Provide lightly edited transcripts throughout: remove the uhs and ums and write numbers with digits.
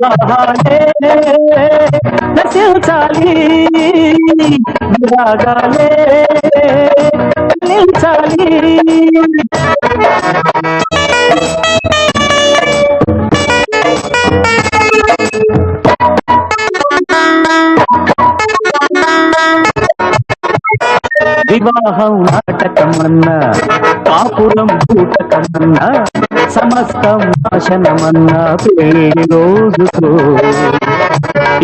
వివాహాలే నశించాలి, విరాగాలే నిలిచాలి. వివాహం నాటకమన్నా, కాపురం కూటకమన్నా, సమస్తం నాశనమన్నా పెళ్లి రోజుతో.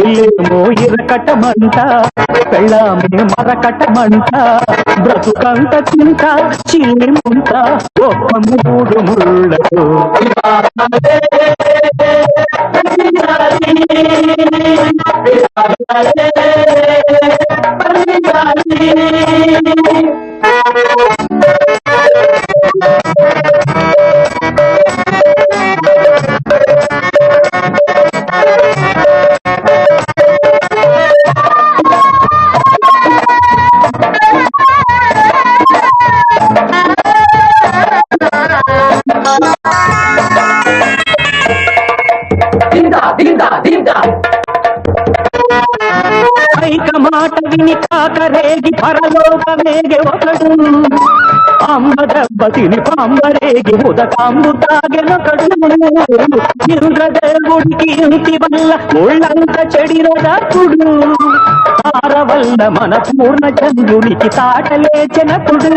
ఇల్లేమో ఇరకటమంట, పెళ్ళామే మరకటమంట, బ్రతుకంత చింత చిల్లిముంట ఒక్క మూడు ముళ్ళతో. ఐక మాట విని కాకరేగి పరలోకమేగే ఒకడు, అంబ దెబ్బ తిని పాంబరేగి ఉదకాంబు తాగెనొకడు. ఇంద్రదేవుడికి ఇంటి వల్ల ఒళ్ళంత చెడినప్పుడు, తార వల్ల మన పూర్ణ చంద్రునికి తాటలేచెనప్పుడు.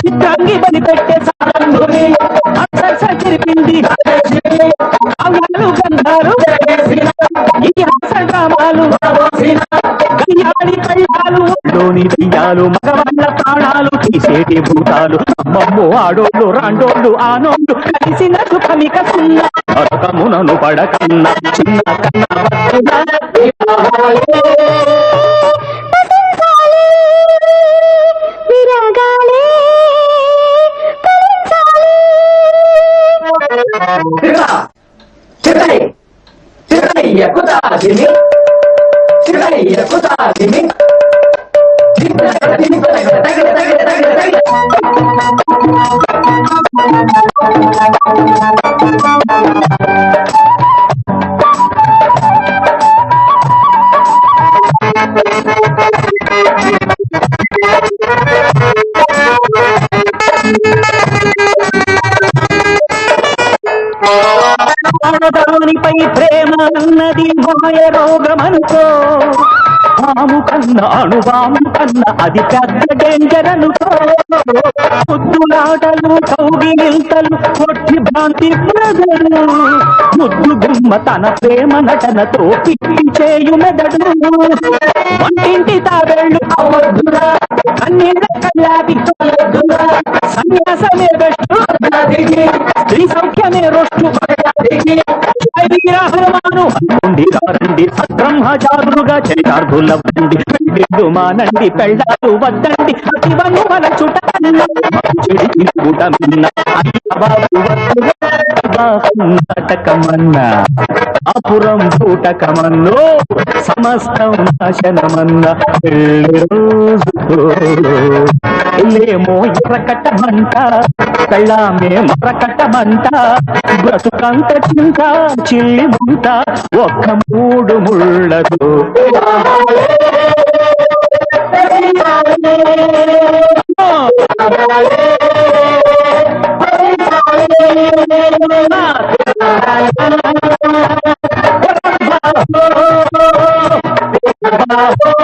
చిత్రాంగి బలి పెట్టే సారంగుని చెరిపింది అవలు గంధారు ఇతిహాస డ్రామాలు, కళ్యాణి కళ్యాలు, లోని దెయ్యాలు, మగవాళ్ళ ప్రాణాలు తీసేటి భూతాలు. అమ్మమ్మో ఆడోళ్ళు రాండోళ్ళు ఆనోళ్ళు కలిసిన సుఖమిక సున్న అరకమునను పడకన్నా చిన్న కన్నా. దానిపై ప్రేమ అన్నది మాయ రోగమనుకో, పాము కన్నా అణువాము కన్నా అది పెద్ద డేంజర్ అనుకో. ముద్దులాటలు కౌగిలింతలు కొట్టి భ్రాంతి ప్రజలు, ముద్దు గుమ్మ తన ప్రేమ నటనతో పిచ్చి చేయు మెదడు. వంటింటి తాబేళ్ళు అవద్దురా, కన్నీళ్ళ కల్లాది సన్యాసమే బెస్ట్, స్త్రీ సౌఖ్యమే రొస్టు. రండి బ్రహ్మచారులుగా చరితార్థుల బండి, పెళ్ళిళ్ళు మానండి పెళ్ళాలు వద్దండి, ఇవన్నీ మన చుట్టన్న నాటకమన్నా, అపురం పూటకమన్నో, సమస్తం నాశనమన్న పెళ్లి రోజుతో. ఇల్లేమో ఎర్రకట్టమంట, పెళ్ళామే మరకట్టమంట, బ్రతుకంత చింత చిల్లిముంట ఒక్క మూడు ముళ్ళతో. Oh